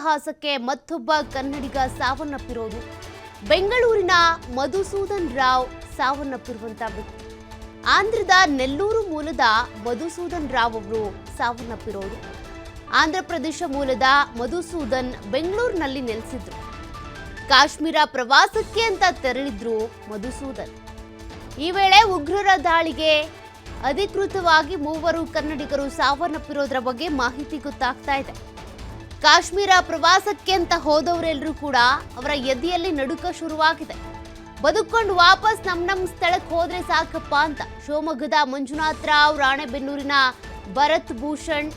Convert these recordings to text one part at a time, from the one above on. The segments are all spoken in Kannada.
ಅಟ್ಟಹಾಸಕ್ಕೆ ಮತ್ತೊಬ್ಬ ಕನ್ನಡಿಗ ಸಾವನ್ನಪ್ಪಿರೋದು. ಬೆಂಗಳೂರಿನ ಮಧುಸೂದನ್ ರಾವ್ ಸಾವನ್ನಪ್ಪಿರುವಂತ ವ್ಯಕ್ತಿ. ಆಂಧ್ರದ ನೆಲ್ಲೂರು ಮೂಲದ ಮಧುಸೂದನ್ ರಾವ್ ಅವರು ಸಾವನ್ನಪ್ಪಿರೋರು. ಆಂಧ್ರ ಪ್ರದೇಶ ಮೂಲದ ಮಧುಸೂದನ್ ಬೆಂಗಳೂರಿನಲ್ಲಿ ನೆಲೆಸಿದ್ರು. ಕಾಶ್ಮೀರ ಪ್ರವಾಸಕ್ಕೆ ಅಂತ ತೆರಳಿದ್ರು ಮಧುಸೂದನ್. ಈ ವೇಳೆ ಉಗ್ರರ ದಾಳಿಗೆ ಅಧಿಕೃತವಾಗಿ 3 ಕನ್ನಡಿಗರು ಸಾವನ್ನಪ್ಪಿರೋದ್ರ ಬಗ್ಗೆ ಮಾಹಿತಿ ಗೊತ್ತಾಗ್ತಾ ಇದೆ. ಕಾಶ್ಮೀರ ಪ್ರವಾಸಕ್ಕೆ ಅಂತ ಹೋದವರೆಲ್ಲರೂ ಕೂಡ ಅವರ ಎದೆಯಲ್ಲಿ ನಡುಕ ಶುರುವಾಗಿದೆ. ಬದುಕೊಂಡು ವಾಪಸ್ ನಮ್ಮ ಸ್ಥಳಕ್ಕೆ ಹೋದ್ರೆ ಸಾಕಪ್ಪ ಅಂತ ಶಿವಮೊಗ್ಗದ ಮಂಜುನಾಥ್ ರಾವ್, ರಾಣೆಬೆನ್ನೂರಿನ ಭರತ್ ಭೂಷಣ್,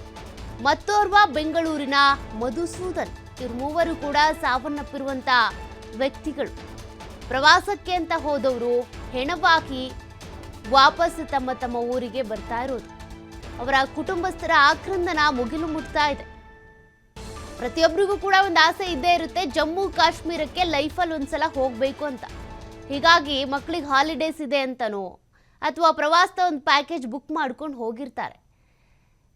ಮತ್ತೋರ್ವ ಬೆಂಗಳೂರಿನ ಮಧುಸೂದನ್, ಇವ್ರು 3 ಕೂಡ ಸಾವನ್ನಪ್ಪಿರುವಂತ ವ್ಯಕ್ತಿಗಳು. ಪ್ರವಾಸಕ್ಕೆ ಅಂತ ಹೋದವರು ಹೆಣವಾಗಿ ವಾಪಸ್ ತಮ್ಮ ಊರಿಗೆ ಬರ್ತಾ ಇರೋದು. ಅವರ ಕುಟುಂಬಸ್ಥರ ಆಕ್ರಂದನ ಮುಗಿಲು ಮುಟ್ತಾ ಇದೆ. ಪ್ರತಿಯೊಬ್ಬರಿಗೂ ಕೂಡ ಒಂದು ಆಸೆ ಇದ್ದೇ ಇರುತ್ತೆ, ಜಮ್ಮು ಕಾಶ್ಮೀರಕ್ಕೆ ಲೈಫಲ್ಲಿ ಒಂದ್ಸಲ ಹೋಗ್ಬೇಕು ಅಂತ. ಹೀಗಾಗಿ ಮಕ್ಕಳಿಗೆ ಹಾಲಿಡೇಸ್ ಇದೆ ಅಂತನೋ ಅಥವಾ ಪ್ರವಾಸದ ಒಂದು ಪ್ಯಾಕೇಜ್ ಬುಕ್ ಮಾಡ್ಕೊಂಡು ಹೋಗಿರ್ತಾರೆ.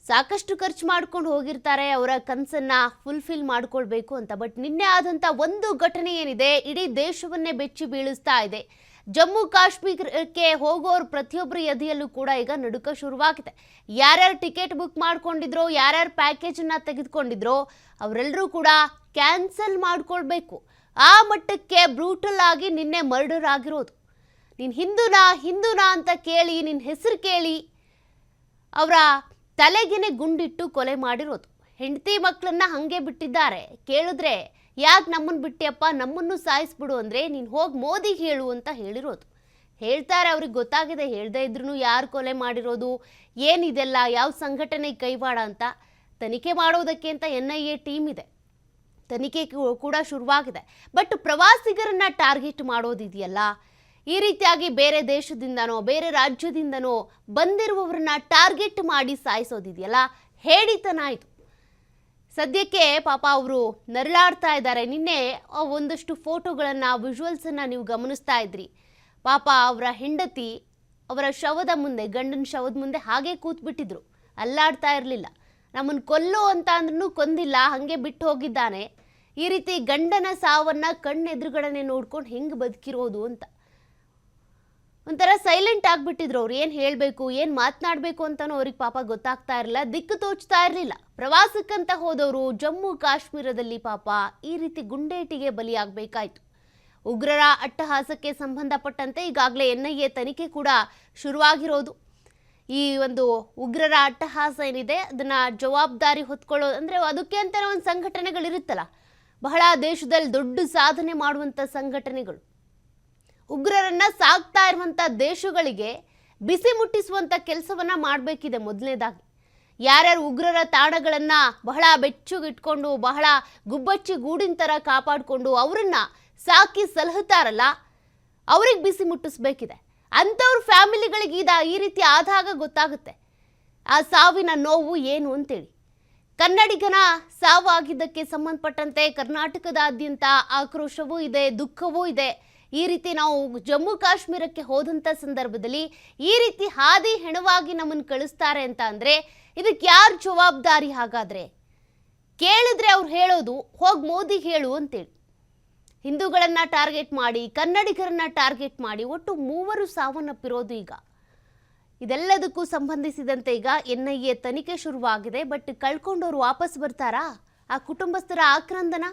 ಸಾಕಷ್ಟು ಖರ್ಚು ಮಾಡ್ಕೊಂಡು ಹೋಗಿರ್ತಾರೆ ಅವರ ಕನಸನ್ನ ಫುಲ್ಫಿಲ್ ಮಾಡ್ಕೊಳ್ಬೇಕು ಅಂತ. ಬಟ್ ನಿನ್ನೆ ಆದಂಥ ಒಂದು ಘಟನೆ ಏನಿದೆ ಇಡೀ ದೇಶವನ್ನೇ ಬೆಚ್ಚಿ ಬೀಳಿಸ್ತಾ ಇದೆ. ಜಮ್ಮು ಕಾಶ್ಮೀರಕ್ಕೆ ಹೋಗೋರು ಪ್ರತಿಯೊಬ್ಬರ ಎದೆಯಲ್ಲೂ ಕೂಡ ಈಗ ನಡುಕ ಶುರುವಾಗಿದೆ. ಯಾರ್ಯಾರು ಟಿಕೆಟ್ ಬುಕ್ ಮಾಡ್ಕೊಂಡಿದ್ರೋ, ಯಾರ್ಯಾರು ಪ್ಯಾಕೇಜನ್ನು ತೆಗೆದುಕೊಂಡಿದ್ರೋ ಅವರೆಲ್ಲರೂ ಕೂಡ ಕ್ಯಾನ್ಸಲ್ ಮಾಡ್ಕೊಳ್ಬೇಕು. ಆ ಮಟ್ಟಕ್ಕೆ ಬ್ರೂಟಲ್ ಆಗಿ ನಿನ್ನೆ ಮರ್ಡರ್ ಆಗಿರೋದು. ನೀನು ಹಿಂದೂನಾ ಅಂತ ಕೇಳಿ, ನಿನ್ನ ಹೆಸರು ಕೇಳಿ ಅವರ ತಲೆಗೆನೆ ಗುಂಡಿಟ್ಟು ಕೊಲೆ ಮಾಡಿರೋದು. ಹೆಂಡತಿ ಮಕ್ಕಳನ್ನ ಹಾಗೆ ಬಿಟ್ಟಿದ್ದಾರೆ. ಕೇಳಿದ್ರೆ ಯಾಕೆ ನಮ್ಮನ್ನು ಬಿಟ್ಟಿಯಪ್ಪ, ನಮ್ಮನ್ನು ಸಾಯಿಸ್ಬಿಡು ಅಂದರೆ ನೀನು ಹೋಗಿ ಮೋದಿಗೆ ಹೇಳು ಅಂತ ಹೇಳಿರೋದು. ಹೇಳ್ತಾರೆ, ಅವ್ರಿಗೆ ಗೊತ್ತಾಗಿದೆ, ಹೇಳ್ದೇ ಇದ್ರೂ ಯಾರು ಕೊಲೆ ಮಾಡಿರೋದು, ಏನಿದೆಲ್ಲ, ಯಾವ ಸಂಘಟನೆ ಕೈವಾಡ ಅಂತ ತನಿಖೆ ಮಾಡೋದಕ್ಕೆ ಅಂತ NIA ಟೀಮ್ ಇದೆ. ತನಿಖೆ ಕೂಡ ಶುರುವಾಗಿದೆ. ಬಟ್ ಪ್ರವಾಸಿಗರನ್ನ ಟಾರ್ಗೆಟ್ ಮಾಡೋದಿದೆಯಲ್ಲ, ಈ ರೀತಿಯಾಗಿ ಬೇರೆ ದೇಶದಿಂದನೋ ಬೇರೆ ರಾಜ್ಯದಿಂದನೋ ಬಂದಿರುವವರನ್ನ ಟಾರ್ಗೆಟ್ ಮಾಡಿ ಸಾಯಿಸೋದಿದೆಯಲ್ಲ, ಹೇಡಿತನ ಇದು. ಸದ್ಯಕ್ಕೆ ಪಾಪ ಅವರು ನರಳಾಡ್ತಾ ಇದ್ದಾರೆ. ನಿನ್ನೆ ಒಂದಷ್ಟು ಫೋಟೋಗಳನ್ನು, ವಿಜುವಲ್ಸನ್ನು ನೀವು ಗಮನಿಸ್ತಾ ಇದ್ರಿ. ಪಾಪ ಅವರ ಹೆಂಡತಿ ಅವರ ಶವದ ಮುಂದೆ, ಗಂಡನ ಶವದ ಮುಂದೆ ಹಾಗೆ ಕೂತ್ಬಿಟ್ಟಿದ್ರು, ಅಲ್ಲಾಡ್ತಾ ಇರಲಿಲ್ಲ. ನಮ್ಮನ್ನು ಕೊಲ್ಲು ಅಂತ ಅಂದ್ರೂ ಕೊಂದಿಲ್ಲ, ಹಾಗೆ ಬಿಟ್ಟು ಹೋಗಿದ್ದಾನೆ. ಈ ರೀತಿ ಗಂಡನ ಸಾವನ್ನ ಕಣ್ಣೆದುರುಗಡೆ ನೋಡ್ಕೊಂಡು ಹೆಂಗೆ ಬದುಕಿರೋದು ಅಂತ ಒಂಥರ ಸೈಲೆಂಟ್ ಆಗಿಬಿಟ್ಟಿದ್ರು. ಅವ್ರು ಏನು ಹೇಳಬೇಕು, ಏನು ಮಾತನಾಡಬೇಕು ಅಂತಲೂ ಅವ್ರಿಗೆ ಪಾಪ ಗೊತ್ತಾಗ್ತಾ ಇರಲಿಲ್ಲ, ದಿಕ್ಕು ತೋಚ್ತಾ ಇರಲಿಲ್ಲ. ಪ್ರವಾಸಕ್ಕಂತ ಹೋದವರು ಜಮ್ಮು ಕಾಶ್ಮೀರದಲ್ಲಿ ಪಾಪ ಈ ರೀತಿ ಗುಂಡೇಟಿಗೆ ಬಲಿಯಾಗಬೇಕಾಯ್ತು. ಉಗ್ರರ ಅಟ್ಟಹಾಸಕ್ಕೆ ಸಂಬಂಧಪಟ್ಟಂತೆ ಈಗಾಗಲೇ NIA ತನಿಖೆ ಕೂಡ ಶುರುವಾಗಿರೋದು. ಈ ಒಂದು ಉಗ್ರರ ಅಟ್ಟಹಾಸ ಏನಿದೆ ಅದನ್ನ ಜವಾಬ್ದಾರಿ ಹೊತ್ಕೊಳ್ಳೋದು ಅಂದರೆ ಅದಕ್ಕೆ ಅಂತಲೇ ಒಂದು ಸಂಘಟನೆಗಳಿರುತ್ತಲ್ಲ, ಬಹಳ ದೇಶದಲ್ಲಿ ದೊಡ್ಡ ಸಾಧನೆ ಮಾಡುವಂಥ ಸಂಘಟನೆಗಳು. ಉಗ್ರರನ್ನ ಸಾಕ್ತಾ ಇರುವಂಥ ದೇಶಗಳಿಗೆ ಬಿಸಿ ಮುಟ್ಟಿಸುವಂಥ ಕೆಲಸವನ್ನ ಮಾಡಬೇಕಿದೆ. ಮೊದಲನೇದಾಗಿ ಯಾರ್ಯಾರು ಉಗ್ರರ ತಾಣಗಳನ್ನು ಬಹಳ ಬೆಚ್ಚಗಿಟ್ಕೊಂಡು, ಬಹಳ ಗುಬ್ಬಚ್ಚಿ ಗೂಡಿನ ಥರ ಕಾಪಾಡಿಕೊಂಡು ಅವರನ್ನ ಸಾಕಿ ಸಲಹುತ್ತಾರಲ್ಲ, ಅವ್ರಿಗೆ ಬಿಸಿ ಮುಟ್ಟಿಸ್ಬೇಕಿದೆ. ಅಂಥವ್ರ ಫ್ಯಾಮಿಲಿಗಳಿಗೆ ಈ ರೀತಿ ಆದಾಗ ಗೊತ್ತಾಗುತ್ತೆ ಆ ಸಾವಿನ ನೋವು ಏನು ಅಂತೇಳಿ. ಕನ್ನಡಿಗನ ಸಾವಾಗಿದ್ದಕ್ಕೆ ಸಂಬಂಧಪಟ್ಟಂತೆ ಕರ್ನಾಟಕದಾದ್ಯಂತ ಆಕ್ರೋಶವೂ ಇದೆ, ದುಃಖವೂ ಇದೆ. ಈ ರೀತಿ ನಾವು ಜಮ್ಮು ಕಾಶ್ಮೀರಕ್ಕೆ ಹೋದಂಥ ಸಂದರ್ಭದಲ್ಲಿ ಈ ರೀತಿ ಹಾದಿ ಹೆಣವಾಗಿ ನಮ್ಮನ್ನು ಕಳಿಸ್ತಾರೆ ಅಂತ ಅಂದರೆ ಇದಕ್ಕೆ ಯಾರು ಜವಾಬ್ದಾರಿ? ಹಾಗಾದರೆ ಕೇಳಿದ್ರೆ ಅವ್ರು ಹೇಳೋದು ಹೋಗಿ ಮೋದಿಗೆ ಹೇಳು ಅಂತೇಳಿ. ಹಿಂದೂಗಳನ್ನು ಟಾರ್ಗೆಟ್ ಮಾಡಿ, ಕನ್ನಡಿಗರನ್ನ ಟಾರ್ಗೆಟ್ ಮಾಡಿ ಒಟ್ಟು 3 ಸಾವನ್ನಪ್ಪಿರೋದು. ಈಗ ಇದೆಲ್ಲದಕ್ಕೂ ಸಂಬಂಧಿಸಿದಂತೆ ಈಗ NIA ತನಿಖೆ ಶುರುವಾಗಿದೆ. ಬಟ್ ಕಳ್ಕೊಂಡವ್ರು ವಾಪಸ್ ಬರ್ತಾರಾ? ಆ ಕುಟುಂಬಸ್ಥರ ಆಕ್ರಂದನ